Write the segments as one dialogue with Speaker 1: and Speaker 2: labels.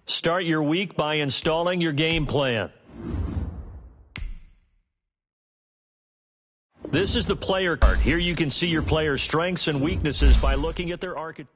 Speaker 1: Start your week by installing your game plan. This is the player card. Here you can see your player's strengths and weaknesses by looking at their archetype.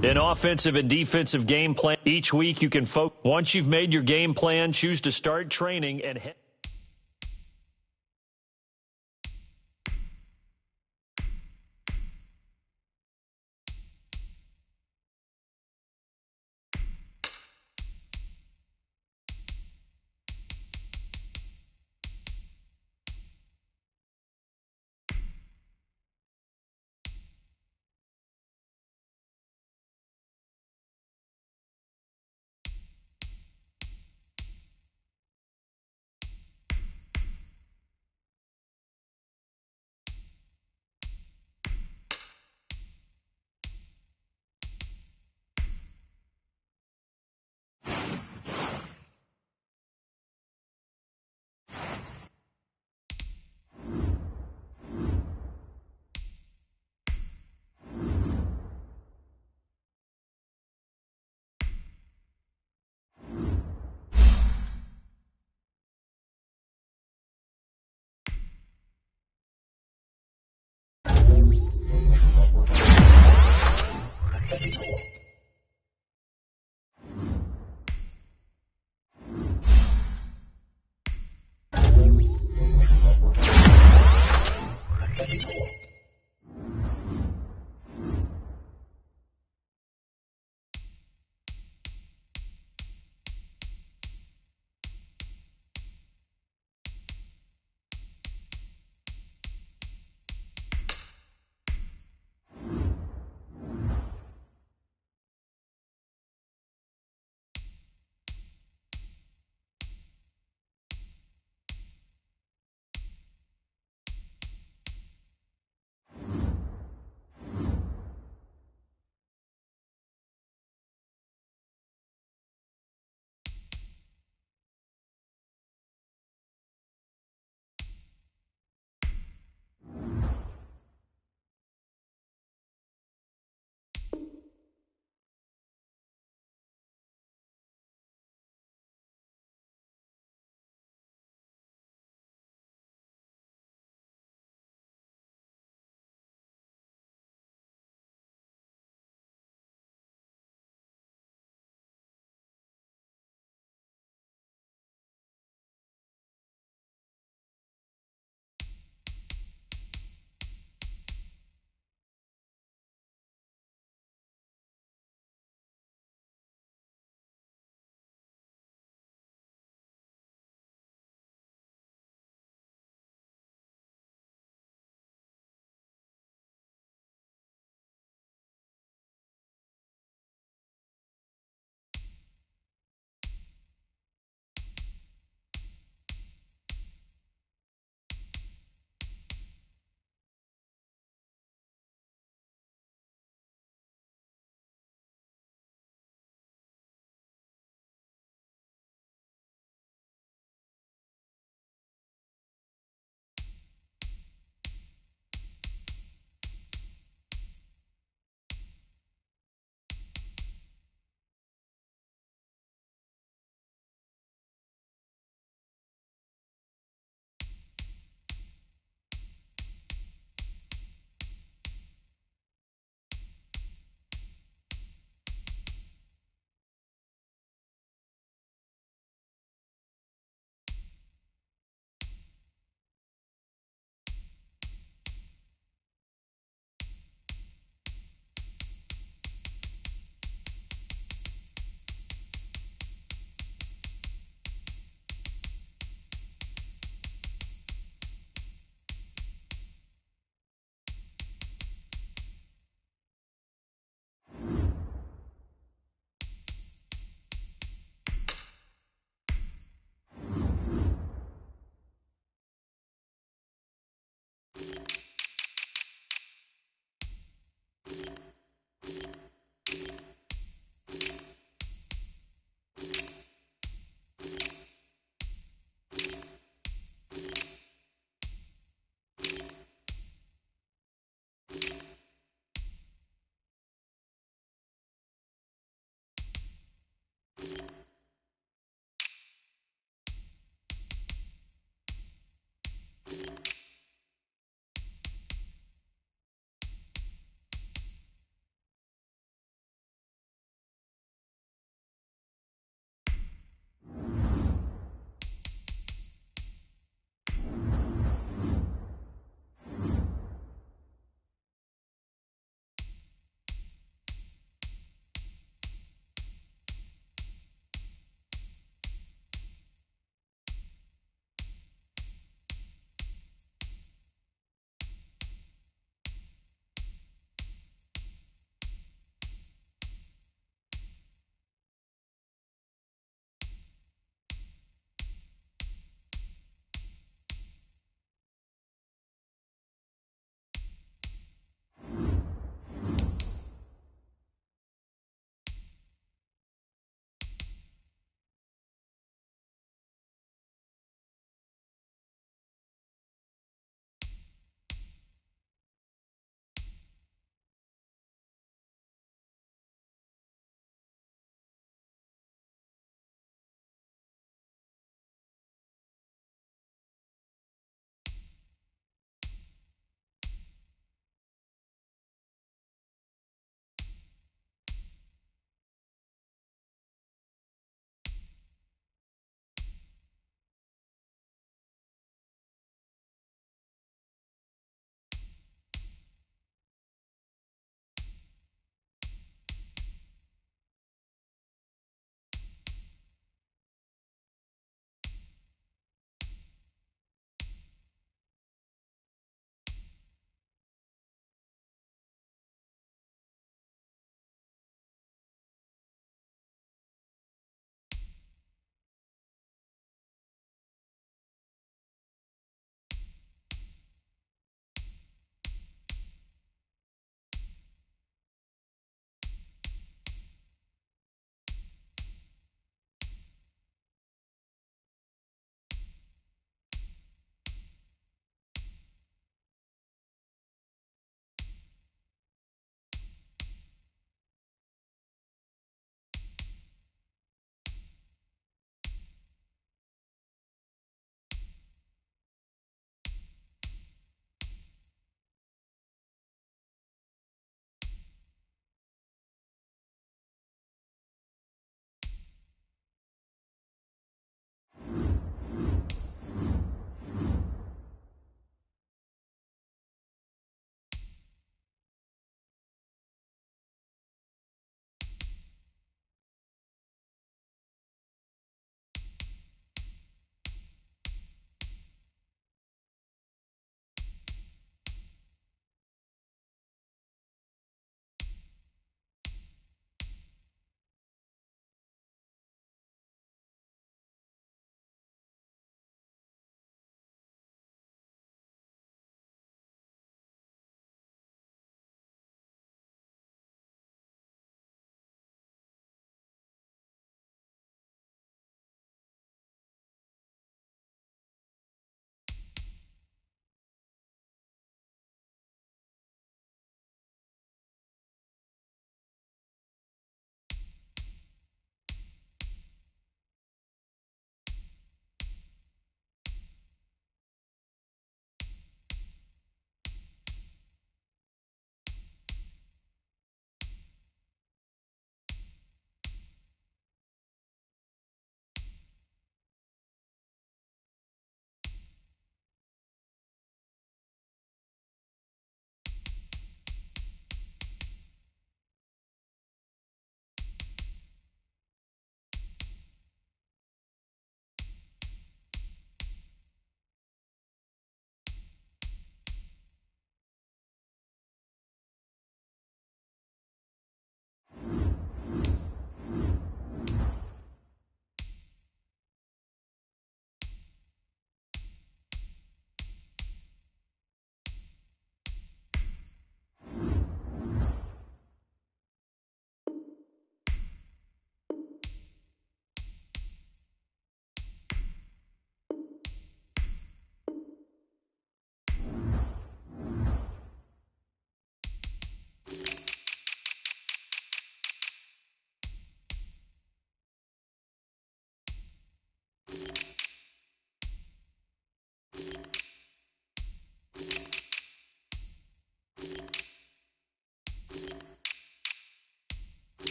Speaker 1: An offensive and defensive game plan. Each week you can focus. Once you've made your game plan, choose to start training and head.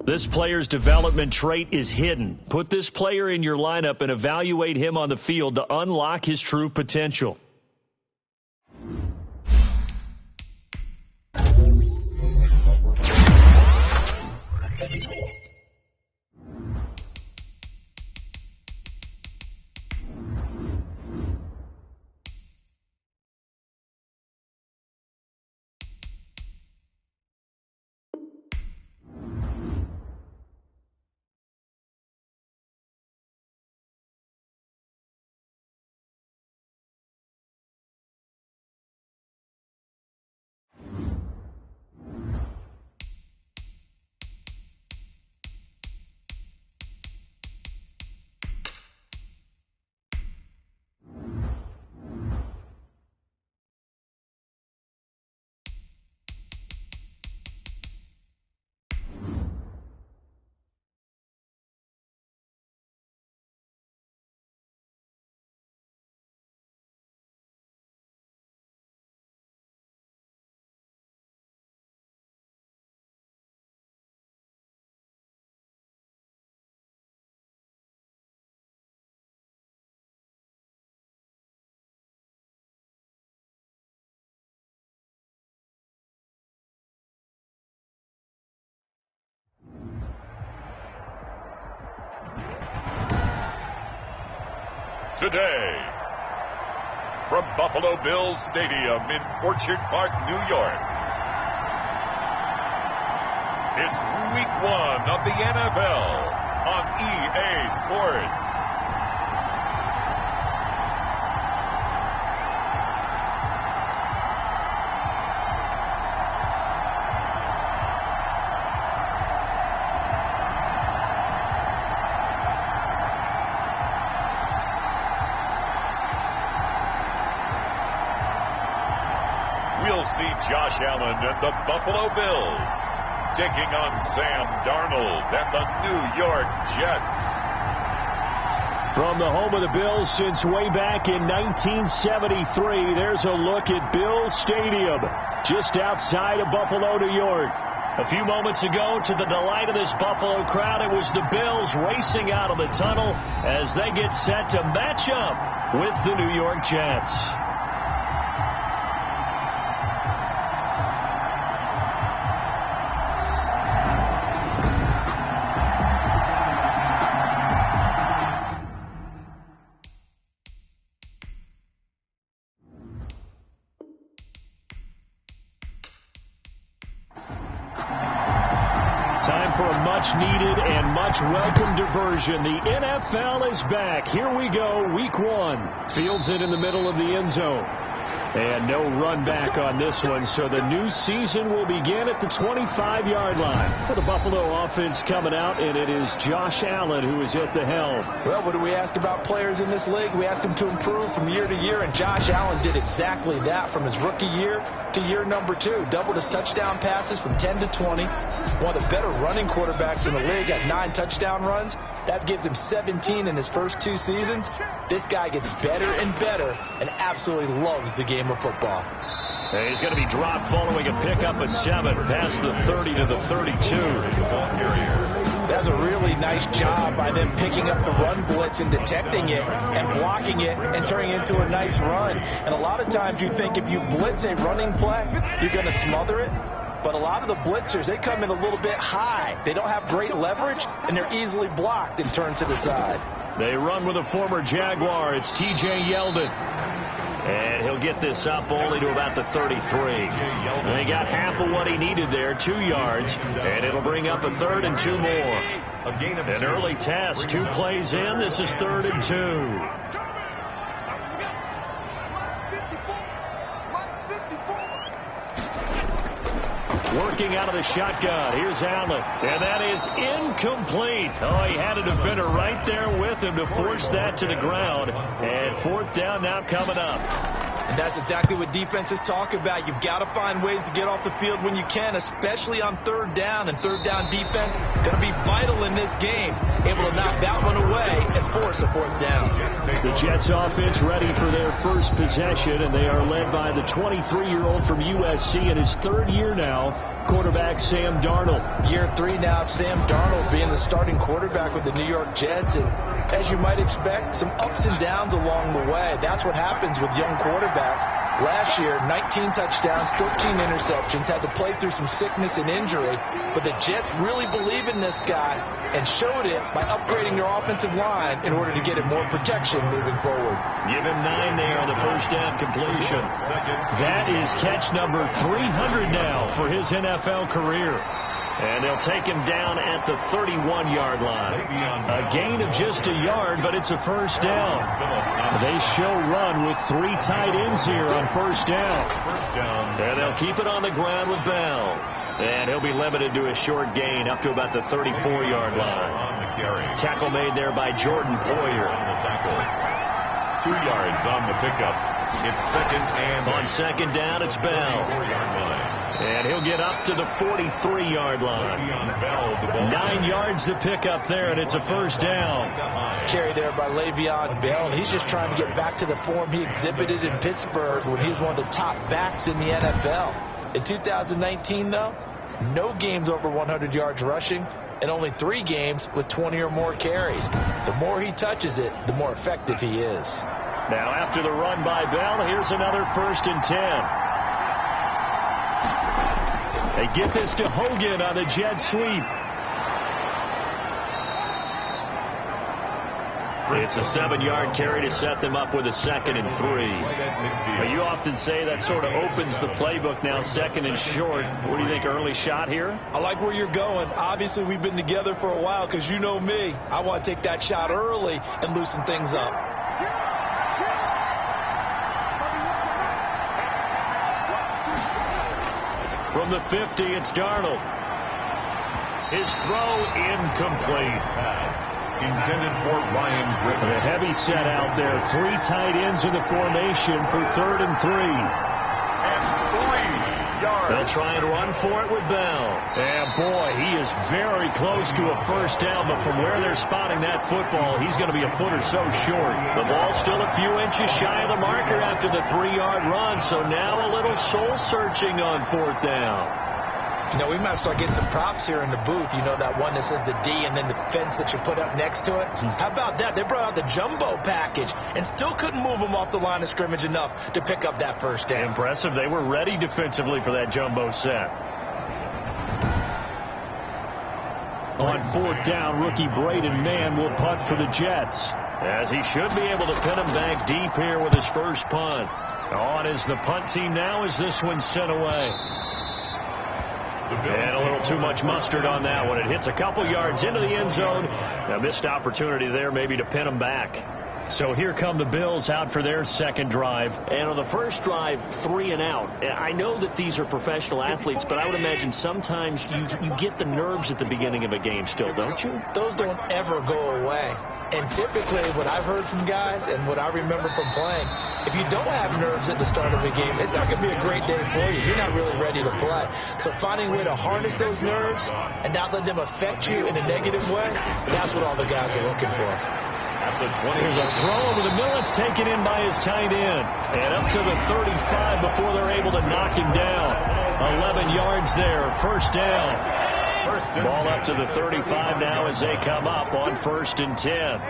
Speaker 1: This player's development trait is hidden. Put this player in your lineup and evaluate him on the field to unlock his true potential.
Speaker 2: Today, from Buffalo Bills Stadium in Orchard Park, New York, it's Week 1 of the NFL on EA Sports. We'll see Josh Allen and the Buffalo Bills taking on Sam Darnold and the New York Jets.
Speaker 1: From the home of the Bills since way back in 1973, there's a look at Bills Stadium just outside of Buffalo, New York. A few moments ago, to the delight of this Buffalo crowd, it was the Bills racing out of the tunnel as they get set to match up with the New York Jets. Time for a much-needed and much-welcome diversion. The NFL is back. Here we go, Week 1. Fields it in the middle of the end zone. And no run back on this one, so the new season will begin at the 25-yard line. For the Buffalo offense coming out, and it is Josh Allen who is at the helm.
Speaker 3: Well, what do we ask about players in this league? We ask them to improve from year to year, and Josh Allen did exactly that from his rookie year to year number 2. Doubled his touchdown passes from 10 to 20. One of the better running quarterbacks in the league at 9 touchdown runs. That gives him 17 in his first 2 seasons. This guy gets better and better and absolutely loves the game of football.
Speaker 1: And he's going to be dropped following a pickup of 7 past the 30 to the 32.
Speaker 3: That's a really nice job by them picking up the run blitz and detecting it and blocking it and turning it into a nice run. And a lot of times you think if you blitz a running play, you're going to smother it. But a lot of the blitzers, they come in a little bit high. They don't have great leverage, and they're easily blocked and turned to the side.
Speaker 1: They run with a former Jaguar. It's T.J. Yeldon. And he'll get this up only to about the 33. And he got half of what he needed there, 2 yards. And it'll bring up a 3rd and 2 more. An early test, 2 plays in. This is 3rd and 2. Working out of the shotgun. Here's Allen. And that is incomplete. Oh, he had a defender right there with him to force that to the ground. And 4th down now coming up.
Speaker 3: And that's exactly what defenses talk about. You've got to find ways to get off the field when you can, especially on third down. And third down defense going to be vital in this game, able to knock that one away and force a fourth down.
Speaker 1: The Jets offense ready for their first possession, and they are led by the 23-year-old from USC in his third year now, quarterback Sam Darnold.
Speaker 3: Year 3 now of Sam Darnold being the starting quarterback with the New York Jets. And as you might expect, some ups and downs along the way. That's what happens with young quarterbacks. Last year, 19 touchdowns, 13 interceptions, had to play through some sickness and injury. But the Jets really believe in this guy and showed it by upgrading their offensive line in order to get him more protection moving forward.
Speaker 1: Give him 9 there on the first down completion. That is catch number 300 now for his NFL career. And they'll take him down at the 31-yard line. A gain of just a yard, but it's a first down. They show run with 3 tight ends here on first down. And they'll keep it on the ground with Bell. And he'll be limited to a short gain up to about the 34-yard line. Tackle made there by Jordan Poyer.
Speaker 2: 2 yards on the pickup. It's second and
Speaker 1: on second down, it's Bell. And he'll get up to the 43-yard line. 9 yards to pick up there, and it's a first down.
Speaker 3: Carry there by Le'Veon Bell. He's just trying to get back to the form he exhibited in Pittsburgh when he was one of the top backs in the NFL. In 2019, though, no games over 100 yards rushing, and only 3 games with 20 or more carries. The more he touches it, the more effective he is.
Speaker 1: Now after the run by Bell, here's another first and 10. They get this to Hogan on the jet sweep. It's a 7-yard carry to set them up with a second and 3. Now, you often say that sort of opens the playbook now, second and short. What do you think, early shot here?
Speaker 3: I like where you're going. Obviously, we've been together for a while because you know me. I want to take that shot early and loosen things up.
Speaker 1: From the 50, it's Darnold. His throw incomplete.
Speaker 2: Pass intended for Ryan Griffin.
Speaker 1: A heavy set out there. 3 tight ends in the formation for third and 3.
Speaker 2: And 3 yards.
Speaker 1: They'll try and run for it with Bell. And boy, he is very close to a first down, but from where they're spotting that football, he's going to be a foot or so short. The ball's still a few inches shy of the marker after the 3-yard run, so now a little soul searching on fourth down.
Speaker 3: You know, we might start getting some props here in the booth. You know, that one that says the D and then the fence that you put up next to it. How about that? They brought out the jumbo package and still couldn't move them off the line of scrimmage enough to pick up that first down.
Speaker 1: Impressive. They were ready defensively for that jumbo set. On fourth down, rookie Braden Mann will punt for the Jets, as he should be able to pin him back deep here with his first punt. On is the punt team now as this one's sent away. And a little too much mustard on that one. It hits a couple yards into the end zone. A missed opportunity there maybe to pin them back. So here come the Bills out for their second drive. And on the first drive, 3 and out. I know that these are professional athletes, but I would imagine sometimes you get the nerves at the beginning of a game still, don't you?
Speaker 3: Those don't ever go away. And typically what I've heard from guys and what I remember from playing, if you don't have nerves at the start of a game, it's not going to be a great day for you. You're not really ready to play. So finding a way to harness those nerves and not let them affect you in a negative way, that's what all the guys are looking for.
Speaker 1: Here's a throw over the middle. It's taken in by his tight end. And up to the 35 before they're able to knock him down. 11 yards there. First down. Ball up to the 35 now as they come up on first and 10.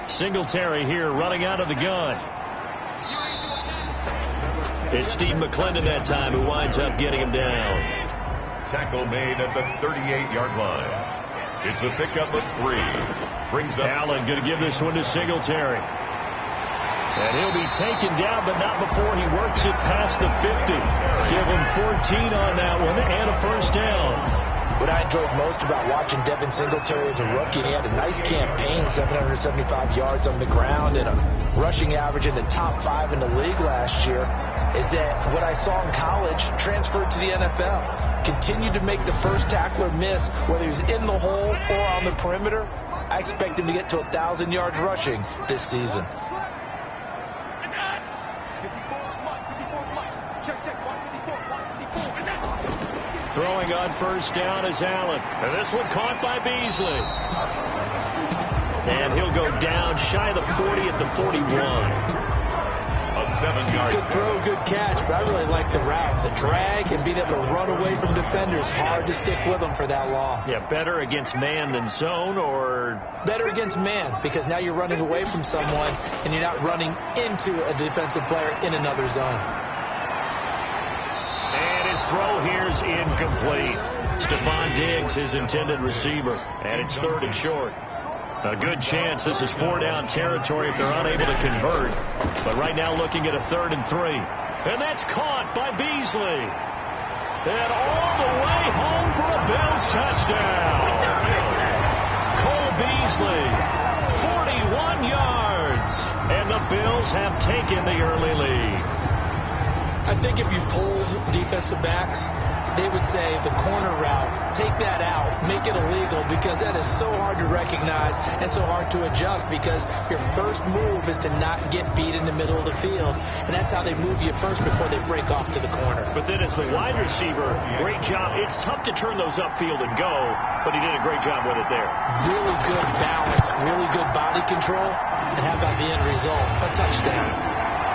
Speaker 1: Singletary here running out of the gun. It's Steve McClendon that time who winds up getting him down.
Speaker 2: Tackle made at the 38-yard line. It's a pickup of 3. Brings up
Speaker 1: Allen going to give this one to Singletary. And he'll be taken down, but not before he works it past the 50. Give him 14 on that one and a first down.
Speaker 3: What I enjoyed most about watching Devin Singletary as a rookie, and he had a nice campaign, 775 yards on the ground and a rushing average in the top 5 in the league last year, is that what I saw in college transferred to the NFL. Continued to make the first tackler miss, whether he's in the hole or on the perimeter. I expect him to get to 1,000 yards rushing this season.
Speaker 1: Throwing on first down is Allen. And this one caught by Beasley. And he'll go down shy of the 40 at the 41.
Speaker 2: A 7-yard.
Speaker 3: Good throw, good catch, but I really like the route. The drag and being able to run away from defenders. Hard to stick with them for that long.
Speaker 1: Yeah, better against man than zone, or?
Speaker 3: Better against man, because now you're running away from someone and you're not running into a defensive player in another zone.
Speaker 1: And his throw here is incomplete. Stephon Diggs, his intended receiver, and it's 3rd and short. A good chance this is 4-down territory if they're unable to convert. But right now looking at a 3rd and 3. And that's caught by Beasley. And all the way home for a Bills touchdown. Cole Beasley, 41 yards. And the Bills have taken the early lead.
Speaker 3: I think if you pulled defensive backs, they would say the corner route, take that out, make it illegal, because that is so hard to recognize and so hard to adjust, because your first move is to not get beat in the middle of the field, and that's how they move you first before they break off to the corner.
Speaker 1: But then as the wide receiver, great job. It's tough to turn those upfield and go, but he did a great job with it there.
Speaker 3: Really good balance, really good body control, and how about the end result? A touchdown.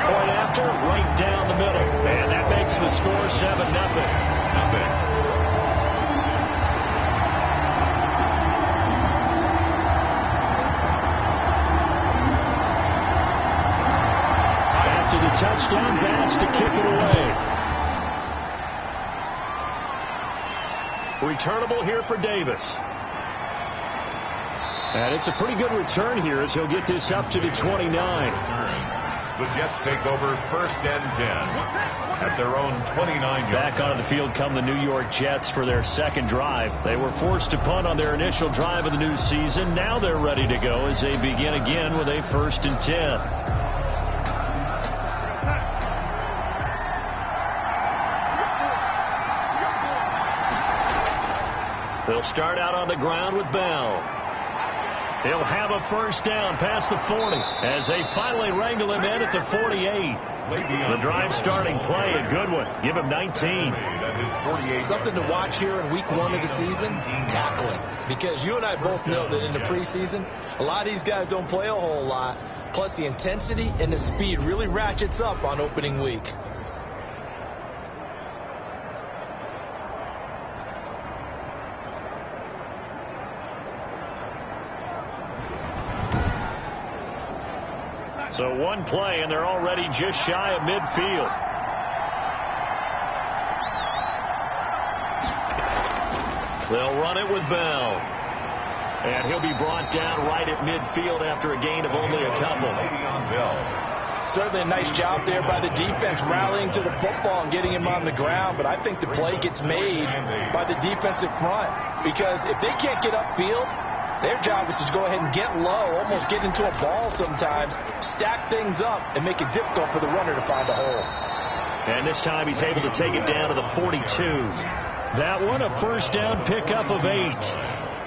Speaker 1: Point after, right down the middle. And that makes the score 7-0. After the touchdown, Bass to kick it away. Returnable here for Davis. And it's a pretty good return here as he'll get this up to the 29.
Speaker 2: The Jets take over 1st and 10 at their own 29-yard.
Speaker 1: Back onto the field come the New York Jets for their second drive. They were forced to punt on their initial drive of the new season. Now they're ready to go as they begin again with a 1st and 10. They'll start out on the ground with Bell. He'll have a first down past the 40 as they finally wrangle him in at the 48. The drive starting play, a good one. Give him 19.
Speaker 3: Something to watch here in week 1 of the season, tackling. Because you and I both know that in the preseason, a lot of these guys don't play a whole lot. Plus the intensity and the speed really ratchets up on opening week.
Speaker 1: So one play, and they're already just shy of midfield. They'll run it with Bell. And he'll be brought down right at midfield after a gain of only a couple.
Speaker 3: Certainly a nice job there by the defense rallying to the football and getting him on the ground. But I think the play gets made by the defensive front. Because if they can't get upfield, their job is to go ahead and get low, almost get into a ball sometimes, stack things up, and make it difficult for the runner to find a hole.
Speaker 1: And this time he's able to take it down to the 42. That one, a first down pickup of 8.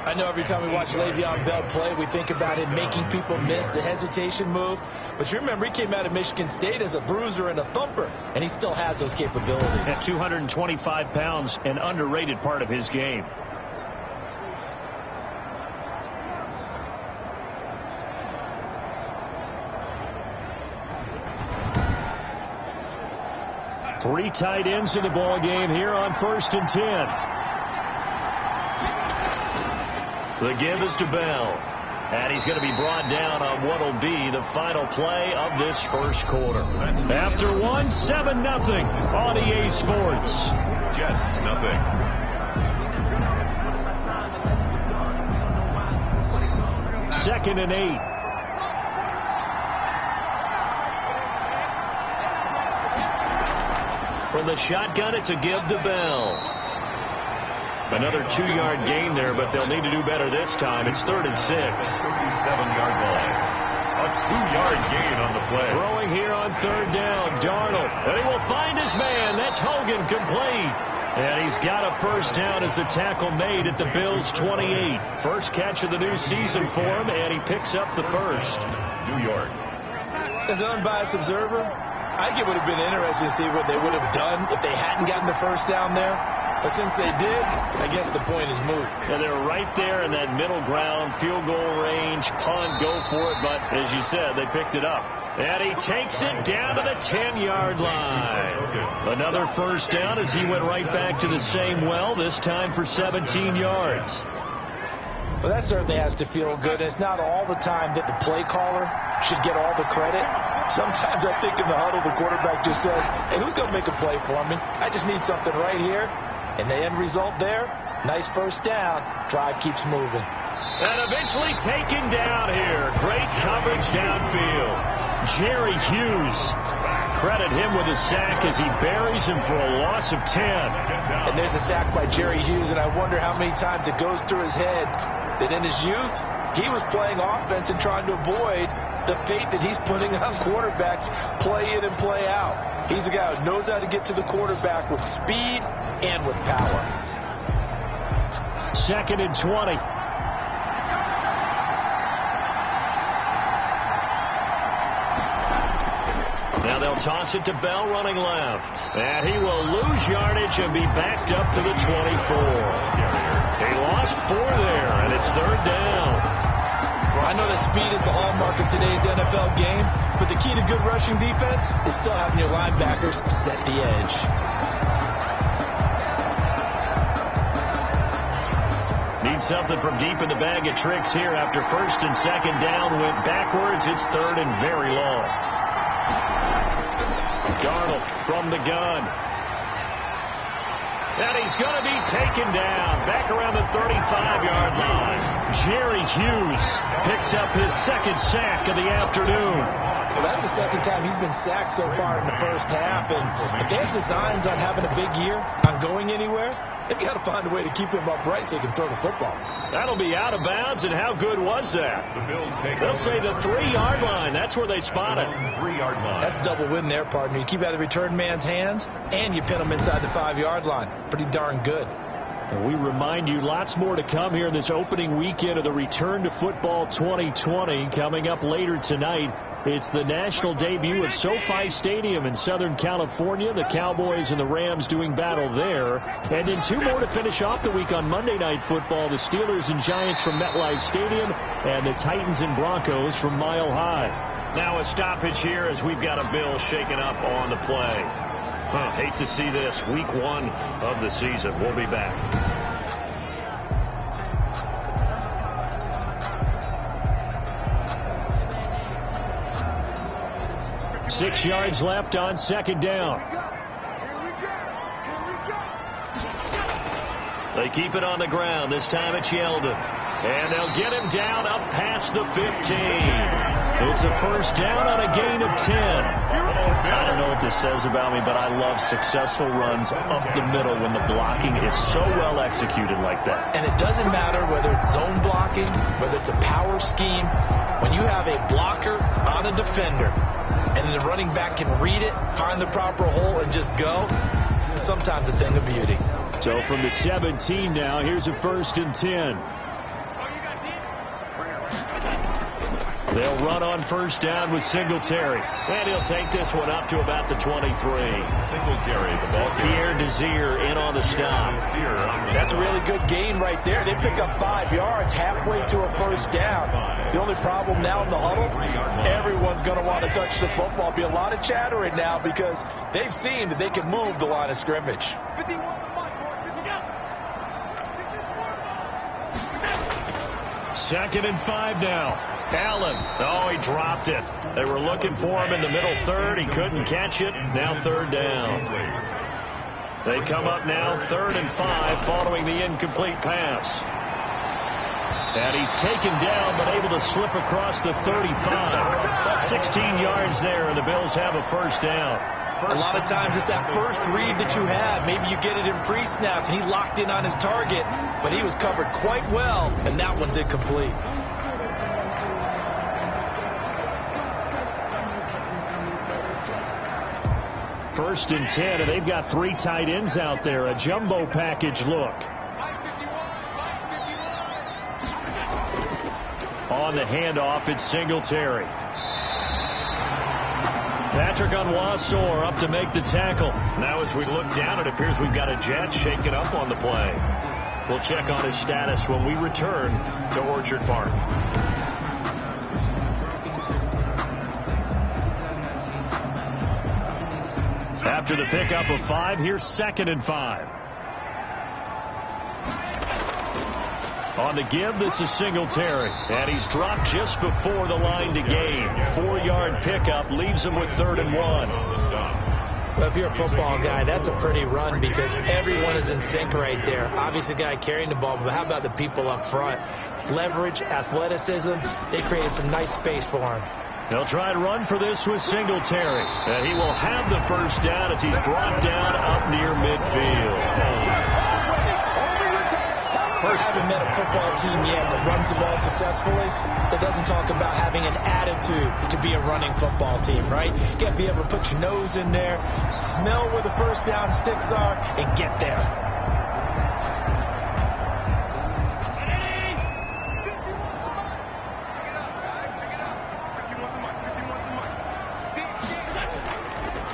Speaker 3: I know every time we watch Le'Veon Bell play, we think about him making people miss the hesitation move. But you remember, he came out of Michigan State as a bruiser and a thumper, and he still has those capabilities.
Speaker 1: At 225 pounds, an underrated part of his game. Three tight ends in the ball game here on 1st and 10. The give is to Bell. And he's going to be brought down on what will be the final play of this first quarter. After 7-0 on EA Sports.
Speaker 2: Jets, nothing.
Speaker 1: Second and 8. From the shotgun, it's a give to Bell. Another 2-yard gain there, but they'll need to do better this time. It's 3rd and 6.
Speaker 2: 37-yard line. A 2-yard gain on the play.
Speaker 1: Throwing here on 3rd down, Darnold. And he will find his man. That's Hogan, complete. And he's got a first down as the tackle made at the Bills' 28. First catch of the new season for him, and he picks up the first.
Speaker 2: New York.
Speaker 3: As an unbiased observer, I think it would have been interesting to see what they would have done if they hadn't gotten the first down there. But since they did, I guess the point is moot.
Speaker 1: Yeah, they're right there in that middle ground, field goal range, punt, go for it. But as you said, they picked it up. And he takes it down to the 10-yard line. Another first down as he went right back to the same well, this time for 17 yards.
Speaker 3: Well, that certainly has to feel good. It's not all the time that the play caller should get all the credit. Sometimes I think in the huddle, the quarterback just says, hey, who's going to make a play for me? I just need something right here. And the end result there, nice first down. Drive keeps moving.
Speaker 1: And eventually taken down here. Great coverage downfield. Jerry Hughes. Credit him with a sack as he buries him for a loss of 10.
Speaker 3: And there's a sack by Jerry Hughes, and I wonder how many times it goes through his head that in his youth, he was playing offense and trying to avoid the fate that he's putting on quarterbacks play in and play out. He's a guy who knows how to get to the quarterback with speed and with power.
Speaker 1: 2nd and 20. Now they'll toss it to Bell running left. And he will lose yardage and be backed up to the 24. He lost 4 there, and it's 3rd down.
Speaker 3: I know that speed is the hallmark of today's NFL game, but the key to good rushing defense is still having your linebackers set the edge.
Speaker 1: Need something from deep in the bag of tricks here after 1st and 2nd down went backwards. It's 3rd and very long. Darnold from the gun. And he's going to be taken down back around the 35-yard line. Jerry Hughes picks up his 2nd sack of the afternoon.
Speaker 3: Well, that's the 2nd time he's been sacked so far in the first half. And if they have designs on having a big year, on going anywhere, they've got to find a way to keep him upright so he can throw the football.
Speaker 1: That'll be out of bounds, and how good was that? They'll say the 3-yard line. That's where they spot it.
Speaker 2: 3-yard line.
Speaker 3: That's double win there, partner. You keep out of the return man's hands, and you pin him inside the 5-yard line. Pretty darn good.
Speaker 1: And we remind you, lots more to come here in this opening weekend of the Return to Football 2020. Coming up later tonight, it's the national debut at SoFi Stadium in Southern California. The Cowboys and the Rams doing battle there. And then 2 more to finish off the week on Monday Night Football. The Steelers and Giants from MetLife Stadium and the Titans and Broncos from Mile High. Now a stoppage here as we've got a Bill shaken up on the play. Hate to see this. Week 1 of the season. We'll be back. Six yards left on 2nd down. They keep it on the ground. This time it's Yeldon. And they'll get him down up past the 15. It's a first down on a gain of 10. I don't know what this says about me, but I love successful runs up the middle when the blocking is so well executed like that.
Speaker 3: And it doesn't matter whether it's zone blocking, whether it's a power scheme. When you have a blocker on a defender, and the running back can read it, find the proper hole, and just go, sometimes a thing of beauty.
Speaker 1: So from the 17 now, here's a 1st and 10. They'll run on first down with Singletary. And he'll take this one up to about the 23.
Speaker 2: Singletary, the ball carrier.
Speaker 1: Pierre Desir in on the stop.
Speaker 3: That's a really good gain right there. They pick up 5 yards halfway to a first down. The only problem now in the huddle, everyone's going to want to touch the football. Be a lot of chattering now because they've seen that they can move the line of scrimmage.
Speaker 1: 2nd and 5 now. Allen. Oh, he dropped it. They were looking for him in the middle 3rd. He couldn't catch it. Now 3rd down. They come up now 3rd and 5 following the incomplete pass. And he's taken down but able to slip across the 35. About 16 yards there, and the Bills have a first down.
Speaker 3: A lot of times it's that first read that you have. Maybe you get it in pre-snap. He locked in on his target, but he was covered quite well, and that one's incomplete.
Speaker 1: First and 10, and they've got 3 tight ends out there. A jumbo package look. On the handoff, it's Singletary. Patrick Onwuasor up to make the tackle. Now as we look down, it appears we've got a Jet shaken up on the play. We'll check on his status when we return to Orchard Park. After the pickup of 5, here's 2nd and 5. On the give, this is Singletary. And he's dropped just before the line to gain. 4-yard pickup leaves him with 3rd and 1.
Speaker 3: Well, if you're a football guy, that's a pretty run because everyone is in sync right there. Obviously, the guy carrying the ball, but how about the people up front? Leverage, athleticism, they created some nice space for him.
Speaker 1: They'll try and run for this with Singletary. And he will have the first down as he's brought down up near midfield.
Speaker 3: I haven't met a football team yet that runs the ball successfully that doesn't talk about having an attitude to be a running football team, right? You got to be able to put your nose in there, smell where the first down sticks are, and get there.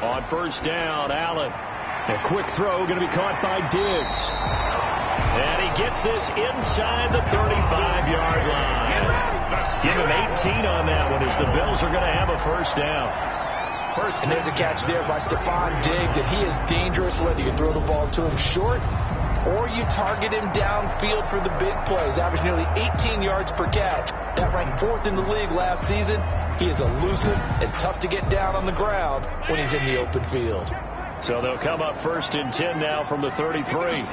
Speaker 1: On first down, Allen. A quick throw going to be caught by Diggs. And he gets this inside the 35-yard line. Give him 18 on that one as the Bills are going to have a first down.
Speaker 3: And there's a catch there by Stephon Diggs, and he is dangerous whether you throw the ball to him short or you target him downfield for the big plays. Averaged nearly 18 yards per catch. That ranked 4th in the league last season. He is elusive and tough to get down on the ground when he's in the open field.
Speaker 1: So they'll come up 1st and 10 now from the 33.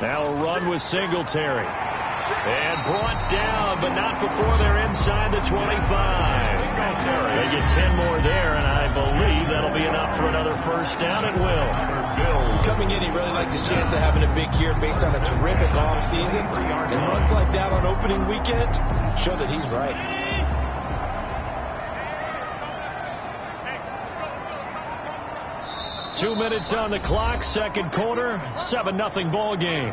Speaker 1: Now a run with Singletary. And brought down, but not before they're inside the 25. They get 10 more there, and I believe that'll be enough for another first down. It will.
Speaker 3: Coming in, he really liked his chance of having a big year based on a terrific offseason. And runs like that on opening weekend show that he's right.
Speaker 1: Two minutes on the clock, second quarter, 7-0 ball game.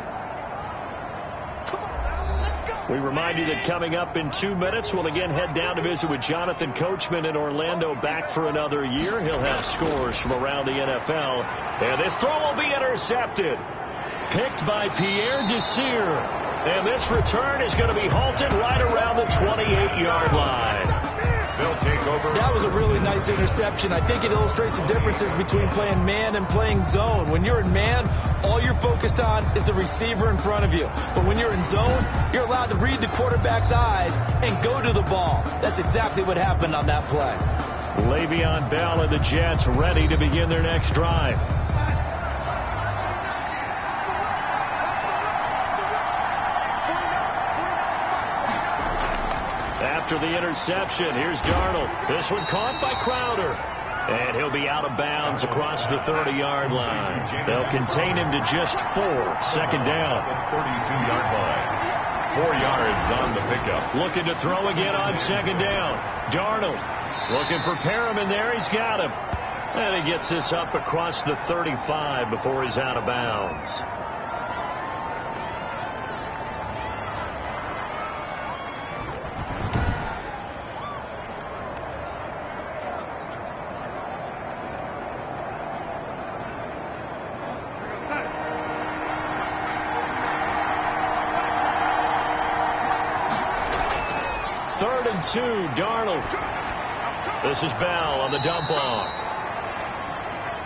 Speaker 1: We remind you that coming up in 2 minutes, we'll again head down to visit with Jonathan Coachman in Orlando, back for another year. He'll have scores from around the NFL. And this throw will be intercepted. Picked by Pierre Desir. And this return is going to be halted right around the 28-yard line.
Speaker 2: They'll take over.
Speaker 3: That was a really nice interception. I think it illustrates the differences between playing man and playing zone. When you're in man, all you're focused on is the receiver in front of you. But when you're in zone, you're allowed to read the quarterback's eyes and go to the ball. That's exactly what happened on that play.
Speaker 1: Le'Veon Bell and the Jets ready to begin their next drive. After the interception, here's Darnold. This one caught by Crowder. And he'll be out of bounds across the 30-yard line. They'll contain him to just 4. Second down.
Speaker 2: 32-yard line. 4 yards on the pickup.
Speaker 1: Looking to throw again on second down. Darnold looking for Perriman there. He's got him. And he gets this up across the 35 before he's out of bounds. Third and 2, Darnold. This is Bell on the dump off.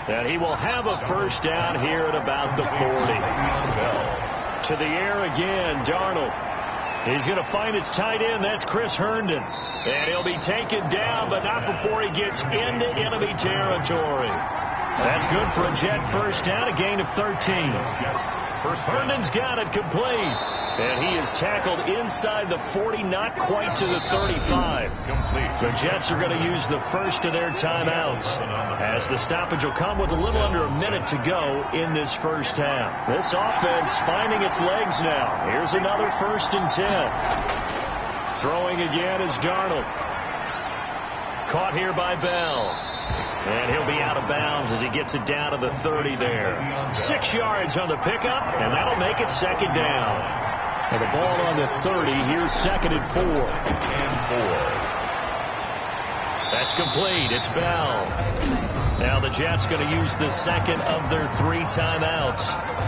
Speaker 1: And he will have a first down here at about the 40. To the air again, Darnold. He's going to find his tight end. That's Chris Herndon. And he'll be taken down, but not before he gets into enemy territory. That's good for a Jet first down, a gain of 13. Herndon's got it complete. And he is tackled inside the 40, not quite to the 35. The Jets are going to use the first of their timeouts, as the stoppage will come with a little under a minute to go in this first half. This offense finding its legs now. Here's another 1st and 10. Throwing again is Darnold. Caught here by Bell. And he'll be out of bounds as he gets it down to the 30 there. 6 yards on the pickup, and that'll make it second down. And the ball on the 30, here's 2nd and 4. That's complete. It's Bell. Now the Jets going to use the second of their 3 timeouts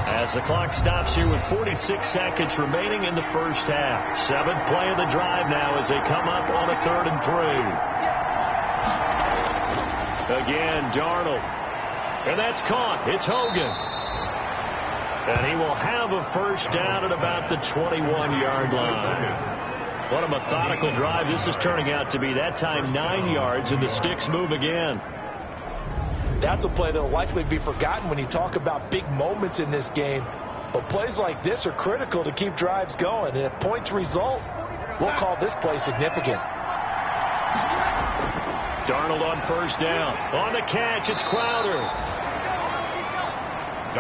Speaker 1: as the clock stops here with 46 seconds remaining in the first half. 7th play of the drive now as they come up on a 3rd and 3. Again, Darnold. And that's caught. It's Hogan. And he will have a first down at about the 21-yard line. What a methodical drive this is turning out to be. That time 9 yards, and the sticks move again.
Speaker 3: That's a play that will likely be forgotten when you talk about big moments in this game. But plays like this are critical to keep drives going. And if points result, we'll call this play significant.
Speaker 1: Darnold on first down. On the catch, it's Crowder.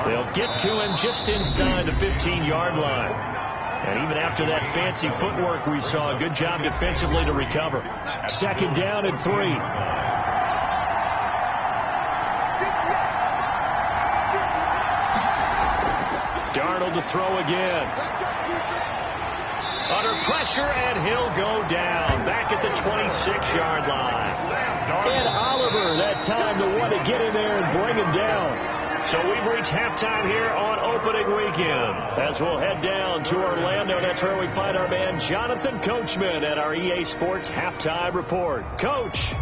Speaker 1: They'll get to him just inside the 15-yard line. And even after that fancy footwork we saw, a good job defensively to recover. 2nd down and 3. Darnold to throw again. Under pressure, and he'll go down. Back at the 26-yard line. And Oliver, that time, the one to get in there and bring him down. So we've reached halftime here on opening weekend. As we'll head down to Orlando, that's where we find our man Jonathan Coachman at our EA Sports Halftime Report. Coach.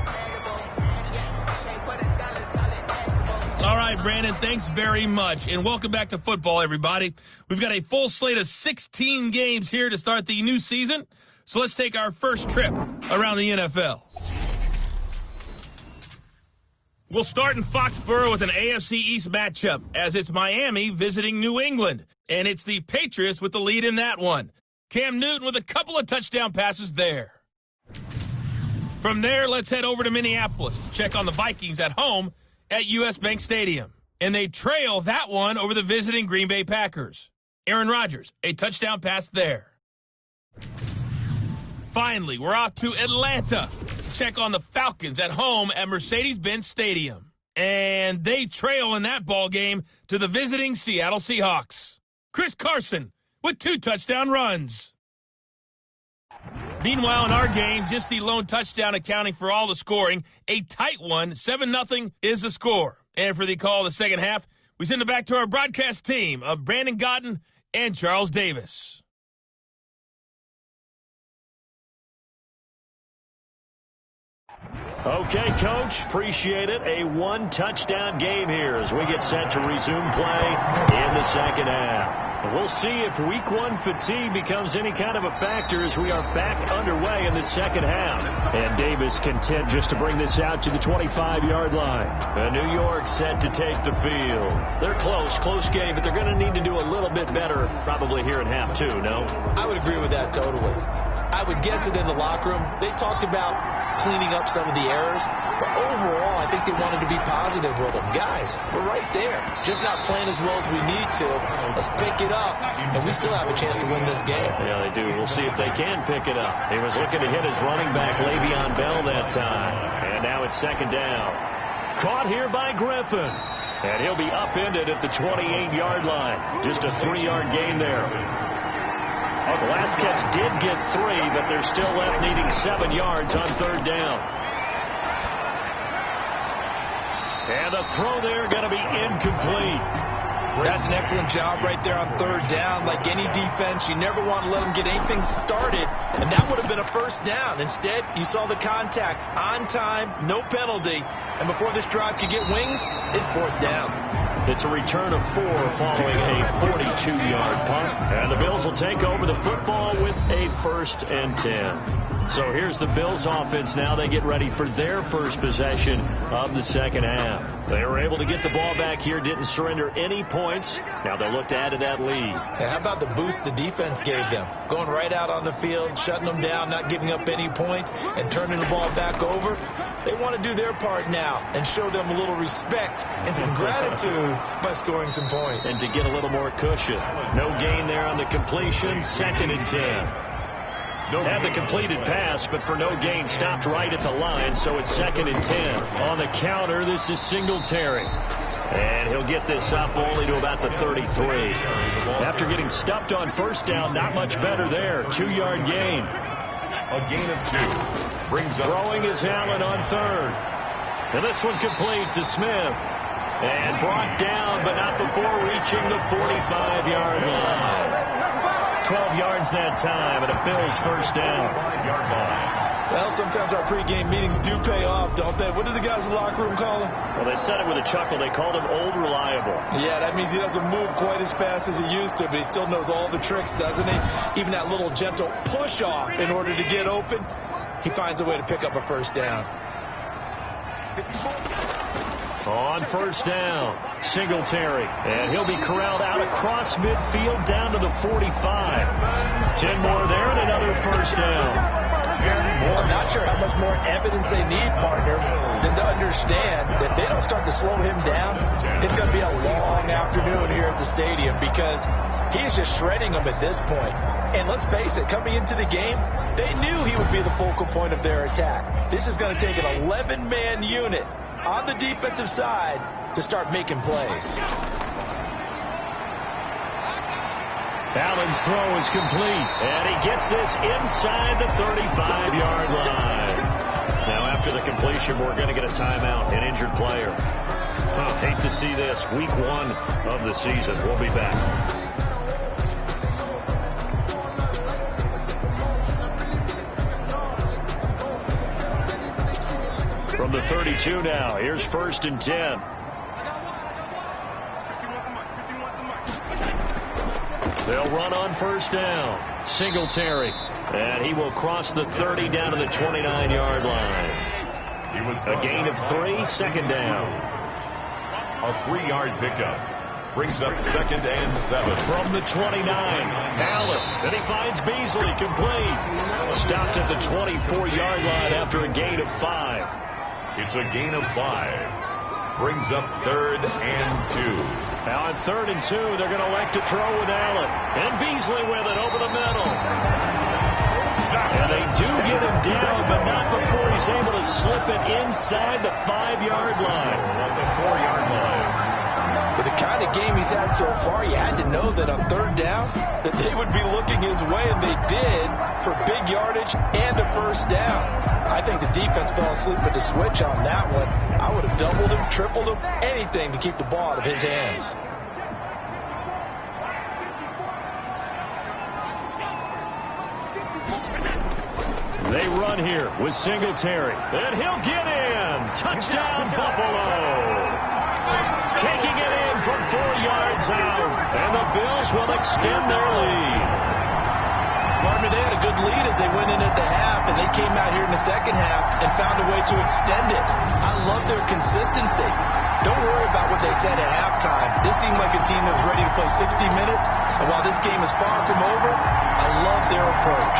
Speaker 4: All right, Brandon, thanks very much. And welcome back to football, everybody. We've got a full slate of 16 games here to start the new season. So let's take our first trip around the NFL. We'll start in Foxborough with an AFC East matchup as it's Miami visiting New England. And it's the Patriots with the lead in that one. Cam Newton with a couple of touchdown passes there. From there, let's head over to Minneapolis to check on the Vikings at home at U.S. Bank Stadium. And they trail that one over the visiting Green Bay Packers. Aaron Rodgers, a touchdown pass there. Finally, we're off to Atlanta to check on the Falcons at home at Mercedes-Benz Stadium. And they trail in that ball game to the visiting Seattle Seahawks. Chris Carson with 2 touchdown runs. Meanwhile, in our game, just the lone touchdown accounting for all the scoring. A tight one, 7-0 is the score. And for the call of the second half, we send it back to our broadcast team of Brandon Godden and Charles Davis.
Speaker 1: Okay, Coach, appreciate it. A 1-touchdown game here as we get set to resume play in the second half. We'll see if week 1 fatigue becomes any kind of a factor as we are back underway in the second half. And Davis content just to bring this out to the 25-yard line. New York set to take the field. They're close game, but they're going to need to do a little bit better probably here in half 2, no?
Speaker 3: I would agree with that totally. I would guess it in the locker room. They talked about cleaning up some of the errors, but overall, I think they wanted to be positive with them. Guys, we're right there. Just not playing as well as we need to. Let's pick it up, and we still have a chance to win this game.
Speaker 1: Yeah, they do. We'll see if they can pick it up. He was looking to hit his running back, Le'Veon Bell, that time. And now it's 2nd down. Caught here by Griffin. And he'll be upended at the 28-yard line. Just a 3-yard gain there. Oh, the last catch did get 3, but they're still left needing 7 yards on 3rd down. And the throw there going to be incomplete.
Speaker 3: That's an excellent job right there on 3rd down. Like any defense, you never want to let them get anything started, and that would have been a first down. Instead, you saw the contact on time, no penalty, and before this drive could get wings, it's 4th down.
Speaker 1: It's a return of 4 following a 42-yard punt. And the Bills will take over the football with a 1st and 10. So here's the Bills offense now. They get ready for their first possession of the second half. They were able to get the ball back here, didn't surrender any points. Now they'll look to add to that lead.
Speaker 3: And how about the boost the defense gave them? Going right out on the field, shutting them down, not giving up any points, and turning the ball back over. They want to do their part now and show them a little respect and some gratitude by scoring some points.
Speaker 1: And to get a little more cushion. No gain there on the completion, 2nd and 10. Had the completed pass, but for no gain, stopped right at the line, so it's 2nd and 10. On the counter, this is Singletary. And he'll get this up only to about the 33. After getting stuffed on 1st down, not much better there. 2-yard gain.
Speaker 2: A gain of 2. Brings up
Speaker 1: throwing is Allen on third. And this one complete to Smith. And brought down, but not before reaching the 45-yard line. 12 yards that time, and a Bills first down.
Speaker 2: 5-yard line.
Speaker 3: Well, sometimes our pregame meetings do pay off, don't they? What do the guys in the locker room call him?
Speaker 1: Well, they said it with a chuckle. They called him Old Reliable.
Speaker 3: Yeah, that means he doesn't move quite as fast as he used to, but he still knows all the tricks, doesn't he? Even that little gentle push-off in order to get open, he finds a way to pick up a first down.
Speaker 1: On first down, Singletary. And he'll be corralled out across midfield down to the 45. 10 more there and another first down.
Speaker 3: I'm not sure how much more evidence they need, partner, than to understand that they don't start to slow him down. It's going to be a long afternoon here at the stadium because he's just shredding them at this point. And let's face it, coming into the game, they knew he would be the focal point of their attack. This is going to take an 11-man unit on the defensive side to start making plays.
Speaker 1: Allen's throw is complete, and he gets this inside the 35-yard line. Now, after the completion, we're going to get a timeout, an injured player. Hate to see this. Week 1 of the season. We'll be back. From the 32 now, here's 1st and 10. They'll run on first down. Singletary. And he will cross the 30 down to the 29-yard line. A gain of 3, second down.
Speaker 2: A 3-yard pickup. Brings up 2nd and 7.
Speaker 1: From the 29, Allen. And he finds Beasley complete. Stopped at the 24-yard line after a gain of 5.
Speaker 2: It's a gain of 5. Brings up 3rd and 2.
Speaker 1: Now on 3rd and 2, they're going to elect to throw with Allen. And Beasley with it over the middle. And they do get him down, but not before he's able to slip it inside the 5-yard line.
Speaker 2: At the 4-yard line.
Speaker 3: With the kind of game he's had so far, you had to know that on 3rd down that they would be looking his way, and they did for big yardage and a first down. I think the defense fell asleep with the switch on that one. I would have doubled him, tripled him, anything to keep the ball out of his hands.
Speaker 1: They run here with Singletary. And he'll get in. Touchdown, Buffalo. Taking it in from 4 yards out. And the Bills will extend their lead.
Speaker 3: Partner, they had a good lead as they went in at the half, and they came out here in the second half and found a way to extend it. I love their consistency. Don't worry about what they said at halftime. This seemed like a team that was ready to play 60 minutes, and while this game is far from over, I love their approach.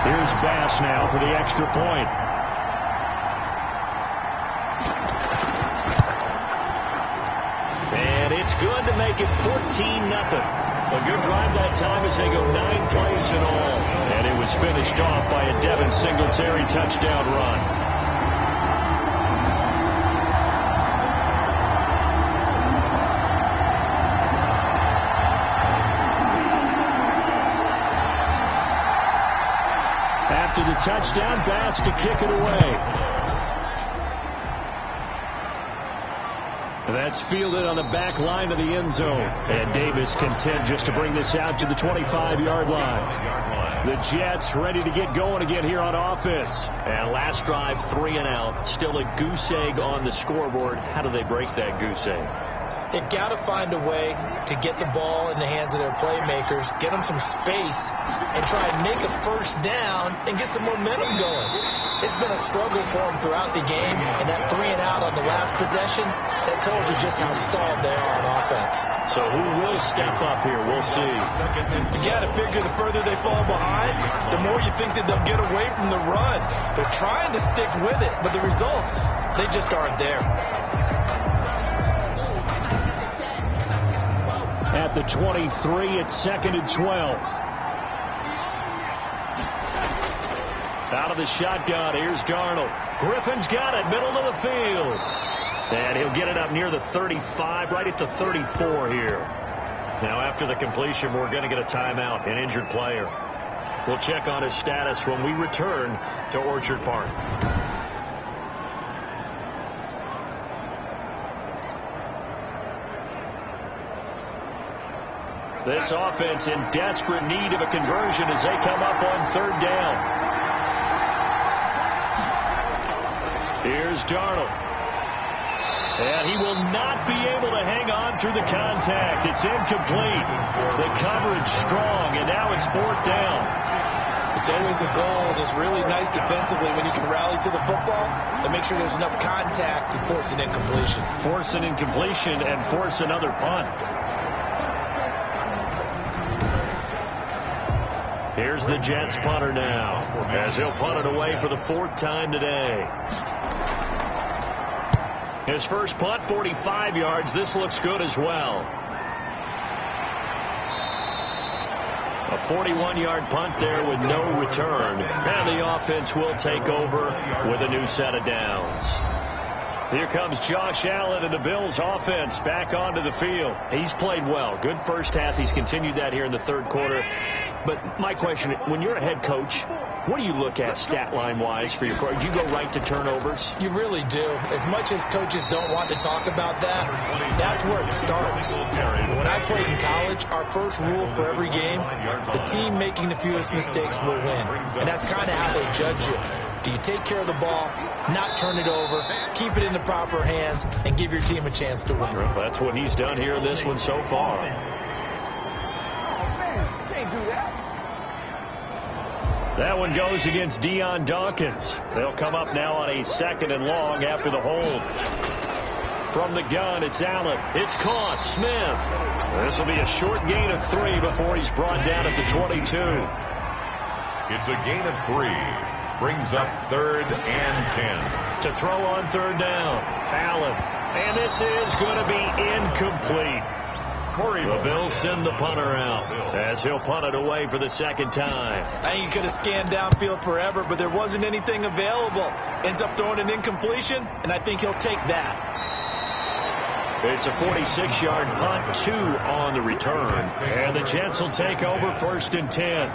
Speaker 1: Here's Bass now for the extra point. And it's good to make it 14-0. A good drive that time as they go 9 plays in all. And it was finished off by a Devin Singletary touchdown run. After the touchdown, Bass to kick it away. That's fielded on the back line of the end zone. And Davis content just to bring this out to the 25-yard line. The Jets ready to get going again here on offense. And last drive, 3 and out. Still a goose egg on the scoreboard. How do they break that goose egg?
Speaker 3: They've got to find a way to get the ball in the hands of their playmakers, get them some space, and try and make a first down and get some momentum going. It's been a struggle for them throughout the game, and that 3 and out on the last possession, that tells you just how stalled they are on offense.
Speaker 1: So who will step up here? We'll see.
Speaker 3: You got to figure the further they fall behind, the more you think that they'll get away from the run. They're trying to stick with it, but the results, they just aren't there.
Speaker 1: At the 23, it's 2nd and 12. Out of the shotgun, here's Darnold. Griffin's got it, middle of the field. And he'll get it up near the 35, right at the 34 here. Now, after the completion, we're going to get a timeout, an injured player. We'll check on his status when we return to Orchard Park. This offense in desperate need of a conversion as they come up on third down. Here's Darnold. And he will not be able to hang on through the contact. It's incomplete. The coverage strong, and now it's fourth down.
Speaker 3: It's always a goal, and it's really nice defensively when you can rally to the football and make sure there's enough contact to force an incompletion.
Speaker 1: Force an incompletion and force another punt. Here's the Jets punter now, as he'll punt it away for the fourth time today. His first punt, 45 yards. This looks good as well. A 41-yard punt there with no return. And the offense will take over with a new set of downs. Here comes Josh Allen and the Bills offense back onto the field. He's played well. Good first half. He's continued that here in the third quarter. But my question, when you're a head coach, what do you look at stat line-wise for your coach? Do you go right to turnovers?
Speaker 3: You really do. As much as coaches don't want to talk about that, that's where it starts. When I played in college, our first rule for every game, the team making the fewest mistakes will win. And that's kind of how they judge you. Do you take care of the ball, not turn it over, keep it in the proper hands, and give your team a chance to win?
Speaker 1: Well, that's what he's done here in this one so far. That one goes against Deion Dawkins. They'll come up now on a 2nd and long after the hold. From the gun, it's Allen. It's caught. Smith. This will be a short gain of 3 before he's brought down at the 22.
Speaker 2: It's a gain of 3. Brings up 3rd and 10.
Speaker 1: To throw on third down, Allen. And this is going to be incomplete. The Bills send the punter out as he'll punt it away for the second time.
Speaker 3: I think he could have scanned downfield forever, but there wasn't anything available. Ends up throwing an incompletion, and I think he'll take that.
Speaker 1: It's a 46-yard punt, 2 on the return. And the Jets will take over 1st and 10.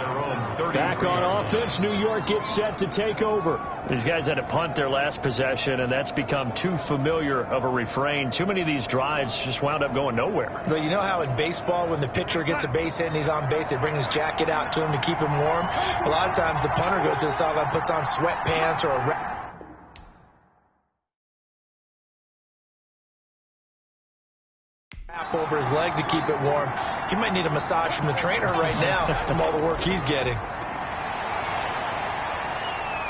Speaker 1: Back on offense, New York gets set to take over. These guys had to punt their last possession, and that's become too familiar of a refrain. Too many of these drives just wound up going nowhere.
Speaker 3: But you know how in baseball, when the pitcher gets a base hit and he's on base, they bring his jacket out to him to keep him warm? A lot of times the punter goes to the sideline, puts on sweatpants or a over his leg to keep it warm. He might need a massage from the trainer right now from all the work he's getting.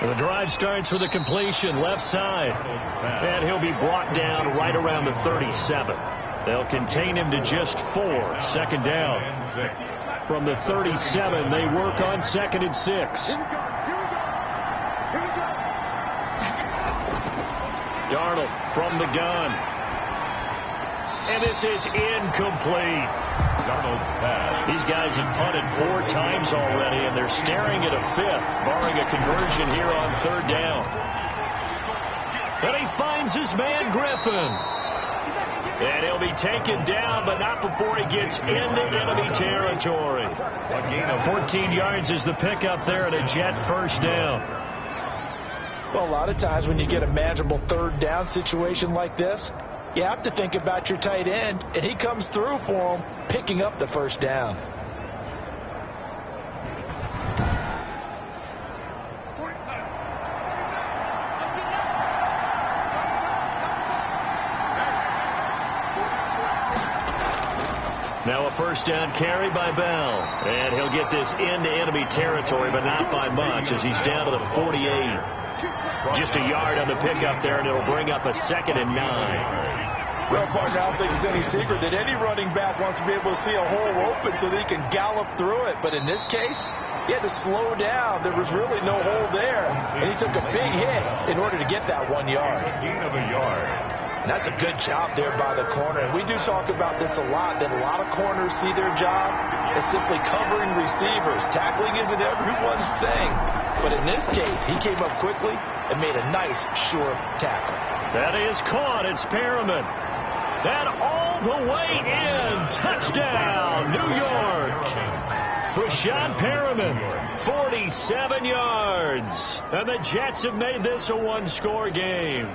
Speaker 1: The drive starts with a completion left side, and he'll be brought down right around the 37. They'll contain him to just 4. 2nd down. From the 37, they work on 2nd and 6. Darnold from the gun. And this is incomplete.
Speaker 2: Darnold's pass.
Speaker 1: These guys have punted 4 times already, and they're staring at a 5th, barring a conversion here on 3rd down. And he finds his man, Griffin. And he'll be taken down, but not before he gets into enemy territory. A gain of 14 yards is the pickup there, and a Jet 1st down.
Speaker 3: Well, a lot of times when you get a manageable 3rd down situation like this, you have to think about your tight end, and he comes through for him, picking up the 1st down.
Speaker 1: Now a 1st down carry by Bell, and he'll get this into enemy territory, but not by much as he's down to the 48. Just a yard on the pickup there, and it'll bring up a 2nd and 9.
Speaker 3: Well, partner, I don't think it's any secret that any running back wants to be able to see a hole open so that he can gallop through it. But in this case, he had to slow down. There was really no hole there. And he took a big hit in order to get that 1 yard.
Speaker 2: A gain of a yard.
Speaker 3: And that's a good job there by the corner. And we do talk about this a lot, that a lot of corners see their job as simply covering receivers. Tackling isn't everyone's thing. But in this case, he came up quickly and made a nice, sure tackle.
Speaker 1: That is caught. It's Perriman. That all all the way in. Touchdown, New York. Rashad Perriman, 47 yards. And the Jets have made this a one-score game.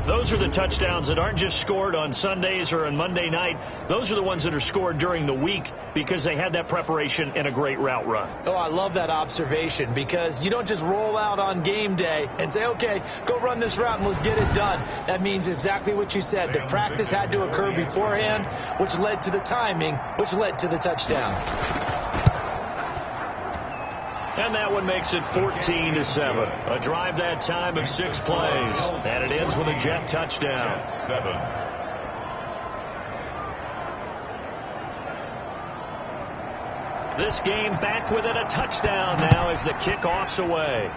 Speaker 1: Those are the touchdowns that aren't just scored on Sundays or on Monday night. Those are the ones that are scored during the week because they had that preparation and a great route run.
Speaker 3: Oh, I love that observation because you don't just roll out on game day and say, okay, go run this route and let's get it done. That means exactly what you said. The practice had to occur beforehand, which led to the timing, which led to the touchdown.
Speaker 1: And that one makes it 14-7. A drive that time of 6 plays. And it ends with a Jet touchdown.
Speaker 2: 7.
Speaker 1: This game back within a touchdown now as the kickoff's away.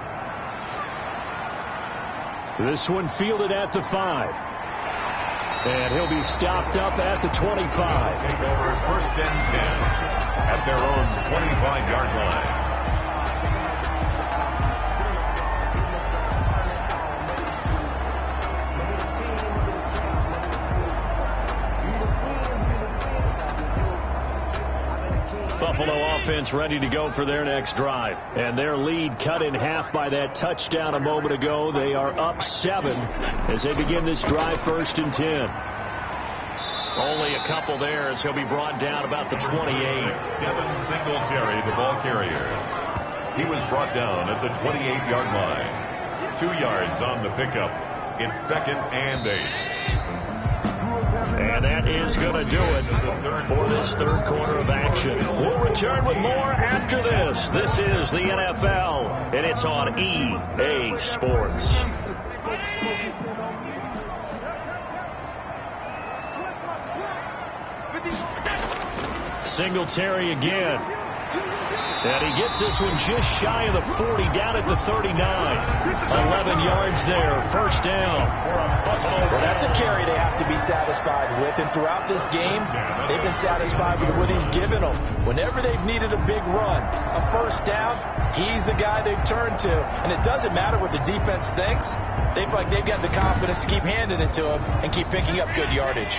Speaker 1: This one fielded at the 5. And he'll be stopped up at the 25.
Speaker 2: Take over 1st and 10 at their own 25-yard line.
Speaker 1: Buffalo offense ready to go for their next drive. And their lead cut in half by that touchdown a moment ago. They are up 7 as they begin this drive 1st and 10. Only a couple there as he'll be brought down about the 28.
Speaker 2: Devin Singletary, the ball carrier. He was brought down at the 28-yard line. 2 yards on the pickup. It's 2nd and 8.
Speaker 1: And that is going to do it for this third quarter of action. We'll return with more after this. This is the NFL, and it's on EA Sports. Singletary again. And he gets this one just shy of the 40, down at the 39. 11 yards there, 1st down.
Speaker 3: Well, that's a carry they have to be satisfied with. And throughout this game, they've been satisfied with what he's given them. Whenever they've needed a big run, a 1st down, he's the guy they turn to. And it doesn't matter what the defense thinks. They've got the confidence to keep handing it to him and keep picking up good yardage.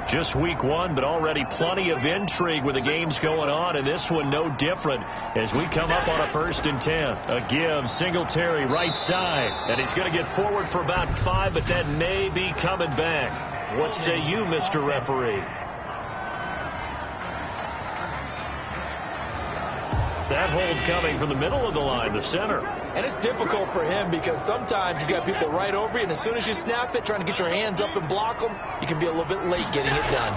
Speaker 1: Just week 1, but already plenty of intrigue with the games going on, and this one no different as we come up on a 1st and 10. A give, Singletary right side, and he's going to get forward for about 5, but that may be coming back. What say you, Mr. Referee? That hold coming from the middle of the line, the center.
Speaker 3: And it's difficult for him because sometimes you got people right over you, and as soon as you snap it, trying to get your hands up and block them, you can be a little bit late getting it done.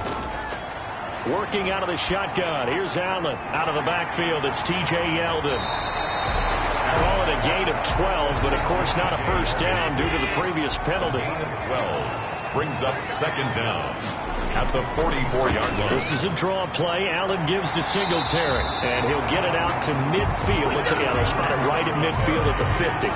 Speaker 1: Working out of the shotgun. Here's Allen out of the backfield. It's T.J. Yeldon. Call it a gain of 12, but of course not a 1st down due to the previous penalty.
Speaker 2: 12 brings up 2nd down at the 44-yard line.
Speaker 1: This is a draw play. Allen gives to Singletary, and he'll get it out to midfield. Let's see, they'll spot him right at midfield at the 50.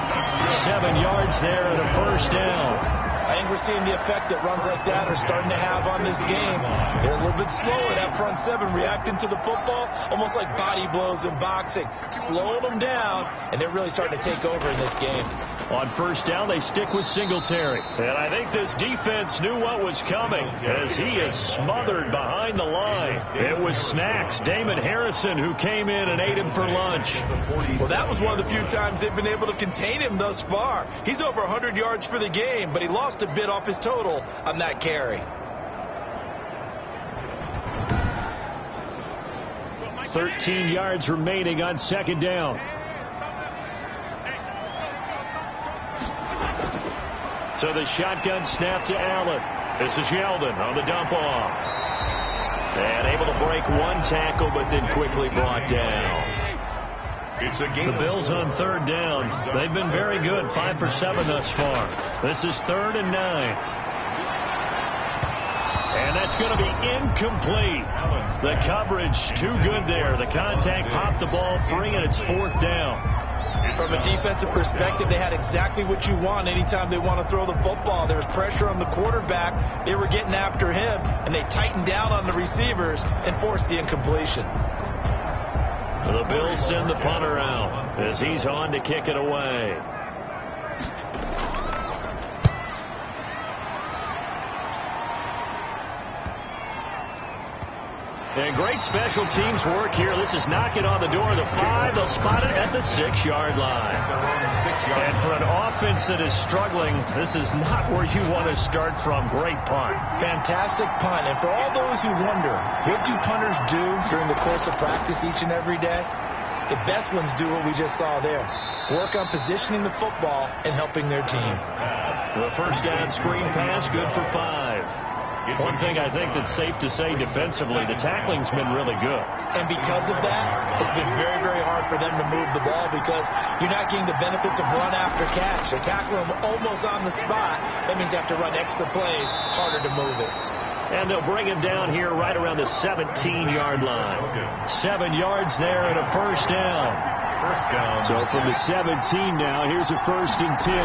Speaker 1: 7 yards there and a 1st down.
Speaker 3: I think we're seeing the effect that runs like that are starting to have on this game. They're a little bit slower, that front 7, reacting to the football, almost like body blows in boxing, slowing them down, and they're really starting to take over in this game.
Speaker 1: On 1st down, they stick with Singletary. And I think this defense knew what was coming as he is smothered behind the line. It was Snacks, Damon Harrison, who came in and ate him for lunch.
Speaker 3: Well, that was one of the few times they've been able to contain him thus far. He's over 100 yards for the game, but he lost a bit off his total on that carry.
Speaker 1: 13 yards remaining on 2nd down. So the shotgun snap to Allen. This is Yeldon on the dump off. And able to break one tackle, but then quickly brought down. The Bills on 3rd down. They've been very good, 5 for 7 thus far. This is 3rd and 9. And that's going to be incomplete. The coverage too good there. The contact popped the ball free, and it's 4th down.
Speaker 3: From a defensive perspective, they had exactly what you want anytime they want to throw the football. There was pressure on the quarterback. They were getting after him, and they tightened down on the receivers and forced the incompletion.
Speaker 1: The Bills send the punter out as he's on to kick it away. And great special teams work here. This is knocking on the door of the 5. They'll spot it at the 6-yard line. And for an offense that is struggling, this is not where you want to start from. Great punt.
Speaker 3: Fantastic punt. And for all those who wonder, what do punters do during the course of practice each and every day? The best ones do what we just saw there. Work on positioning the football and helping their team.
Speaker 1: The first down screen pass, good for 5. One thing I think that's safe to say defensively, the tackling's been really good.
Speaker 3: And because of that, it's been very, very hard for them to move the ball because you're not getting the benefits of run after catch. They're tackling them almost on the spot. That means you have to run extra plays, harder to move it.
Speaker 1: And they'll bring him down here right around the 17-yard line. 7 yards there and a first down. So from the 17 now, here's a 1st and 10.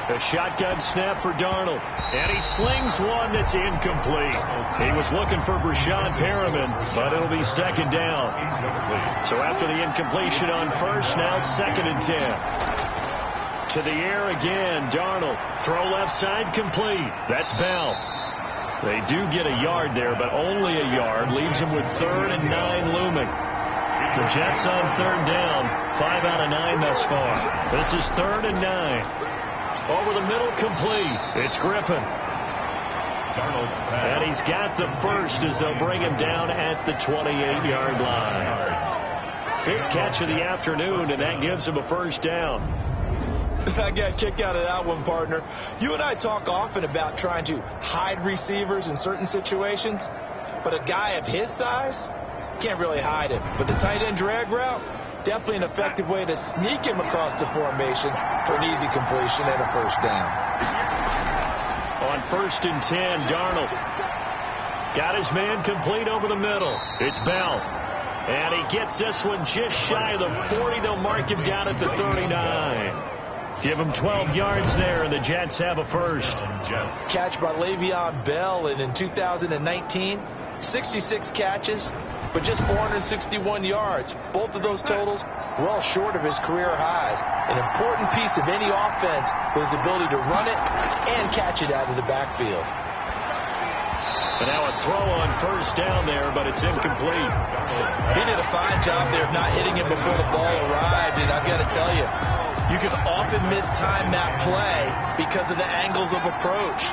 Speaker 1: A shotgun snap for Darnold. And he slings one that's incomplete. He was looking for Brashad Perriman, but it'll be 2nd down. So after the incompletion on 1st, now 2nd and 10. To the air again, Darnold. Throw left side complete. That's Bell. They do get a yard there, but only a yard. Leaves them with 3rd and 9 looming. The Jets on 3rd down. 5 out of 9 thus far. This is 3rd and 9. Over the middle, complete. It's Griffin. And he's got the first as they'll bring him down at the 28-yard line. 5th catch of the afternoon, and that gives him a first down.
Speaker 3: I got a kick out of that one, partner. You and I talk often about trying to hide receivers in certain situations, but a guy of his size can't really hide him. But the tight end drag route, definitely an effective way to sneak him across the formation for an easy completion and a first down.
Speaker 1: On 1st and 10, Darnold got his man complete over the middle. It's Bell. And he gets this one just shy of the 40. They'll mark him down at the 39. Give him 12 yards there, and the Jets have a first.
Speaker 3: Catch by Le'Veon Bell, and in 2019, 66 catches, but just 461 yards. Both of those totals well short of his career highs. An important piece of any offense with his ability to run it and catch it out of the backfield.
Speaker 1: And now a throw on 1st down there, but it's incomplete.
Speaker 3: He did a fine job there of not hitting him before the ball arrived, and I've got to tell you, you can often mistime that play because of the angles of approach.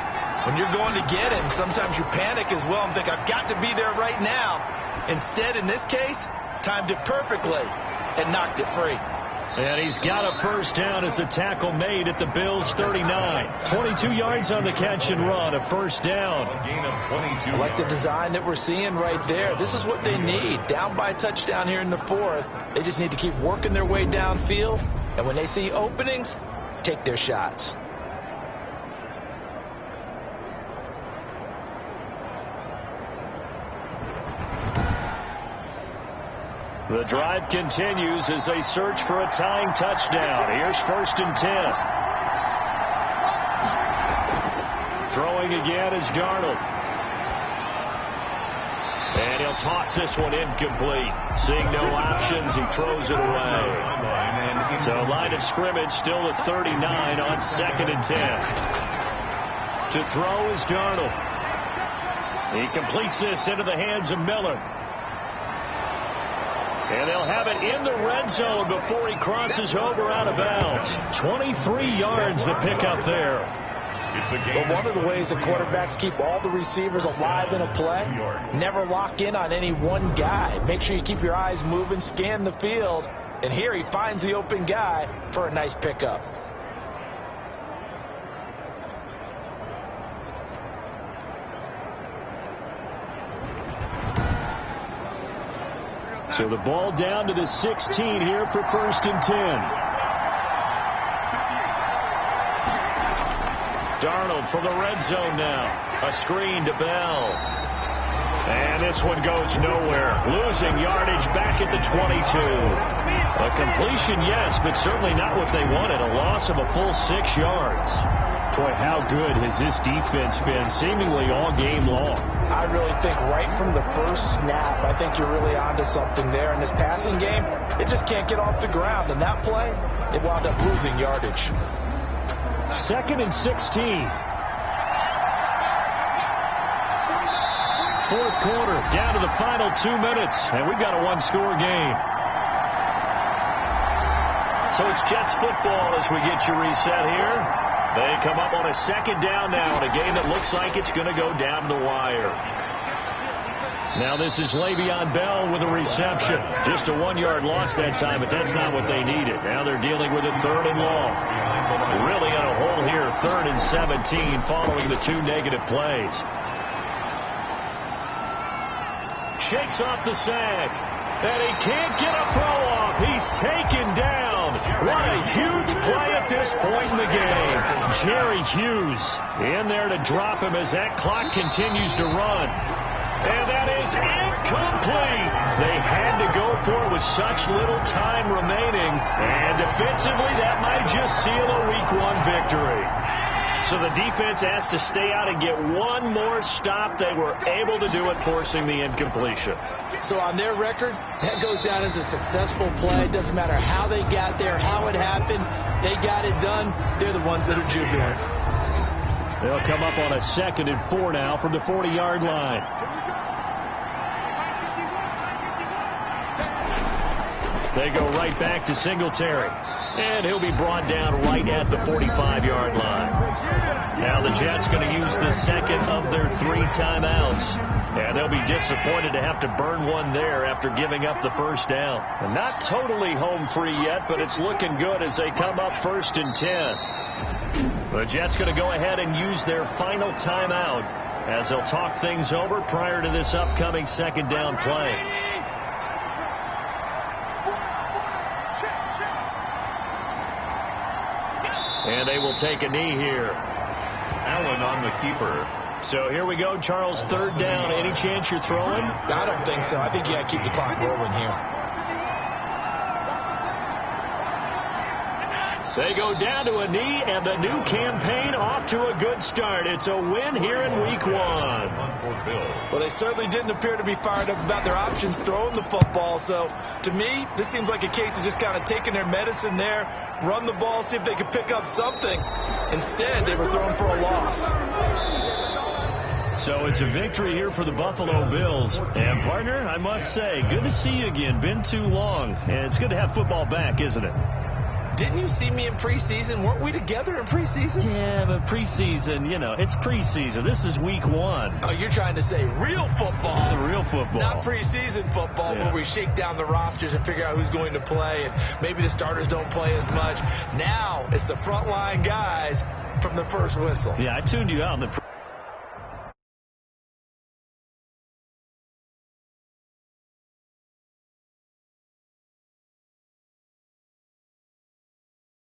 Speaker 3: When you're going to get him, sometimes you panic as well and think, I've got to be there right now. Instead, in this case, timed it perfectly and knocked it free.
Speaker 1: And he's got a first down as a tackle made at the Bills' 39. 22 yards on the catch and run, a first down.
Speaker 2: A gain of 22
Speaker 3: I like the design that we're seeing right there. This is what they need. Down by a touchdown here in the 4th. They just need to keep working their way downfield. And when they see openings, take their shots.
Speaker 1: The drive continues as they search for a tying touchdown. Here's 1st and 10. Throwing again is Darnold. And he'll toss this one incomplete. Seeing no options, he throws it away. So line of scrimmage still at 39 on 2nd and 10. To throw is Darnold. He completes this into the hands of Miller. And they'll have it in the red zone before he crosses over out of bounds. 23 yards the pickup there.
Speaker 3: But one of the ways that quarterbacks keep all the receivers alive in a play, never lock in on any one guy. Make sure you keep your eyes moving, scan the field, and here he finds the open guy for a nice pickup.
Speaker 1: So the ball down to the 16 here for 1st and 10. Darnold from the red zone now. A screen to Bell. And this one goes nowhere. Losing yardage back at the 22. A completion, yes, but certainly not what they wanted. A loss of a full 6 yards. Boy, how good has this defense been seemingly all game long?
Speaker 3: I really think right from the first snap, I think you're really onto something there. In this passing game, it just can't get off the ground. And that play, it wound up losing yardage.
Speaker 1: 2nd and 16. fourth quarter, down to the final 2 minutes, and we've got a one-score game. So it's Jets football as we get you reset here. They come up on a second down now in a game that looks like it's going to go down to the wire. Now this is Le'Veon Bell with a reception. Just a 1-yard loss that time, but that's not what they needed. Now they're dealing with a 3rd and long. Really on a hole here, 3rd and 17 following the 2 negative plays. Shakes off the sack. And he can't get a throw off. He's taken down. What a huge play at this point in the game. Jerry Hughes in there to drop him as that clock continues to run. And that is incomplete. They had to go for it with such little time remaining. And defensively, that might just seal a Week 1 victory. So the defense has to stay out and get one more stop. They were able to do it, forcing the incompletion.
Speaker 3: So on their record, that goes down as a successful play. It doesn't matter how they got there, how it happened. They got it done. They're the ones that are jubilant.
Speaker 1: They'll come up on a 2nd and 4 now from the 40-yard line. They go right back to Singletary. And he'll be brought down right at the 45-yard line. Now the Jets going to use the second of their 3 timeouts. And they'll be disappointed to have to burn one there after giving up the first down. And not totally home free yet, but it's looking good as they come up 1st and 10. The Jets going to go ahead and use their final timeout as they'll talk things over prior to this upcoming 2nd down play. And they will take a knee here.
Speaker 2: Allen on the keeper.
Speaker 1: So here we go, Charles, 3rd down. Any chance you're throwing?
Speaker 3: I don't think so. I think you got to keep the clock rolling here.
Speaker 1: They go down to a knee, and the new campaign off to a good start. It's a win here in Week 1.
Speaker 3: Well, they certainly didn't appear to be fired up about their options throwing the football. So, to me, this seems like a case of just kind of taking their medicine there, run the ball, see if they could pick up something. Instead, they were throwing for a loss.
Speaker 1: So it's a victory here for the Buffalo Bills. And, partner, I must say, good to see you again. Been too long. And it's good to have football back, isn't it?
Speaker 3: Didn't you see me in preseason? Weren't we together in preseason?
Speaker 1: Yeah, but preseason, you know, it's preseason. This is Week 1.
Speaker 3: Oh, you're trying to say real football.
Speaker 1: The real football.
Speaker 3: Not preseason football where we shake down the rosters and figure out who's going to play, and maybe the starters don't play as much. Now it's the frontline guys from the first whistle.
Speaker 1: Yeah, I tuned you out in the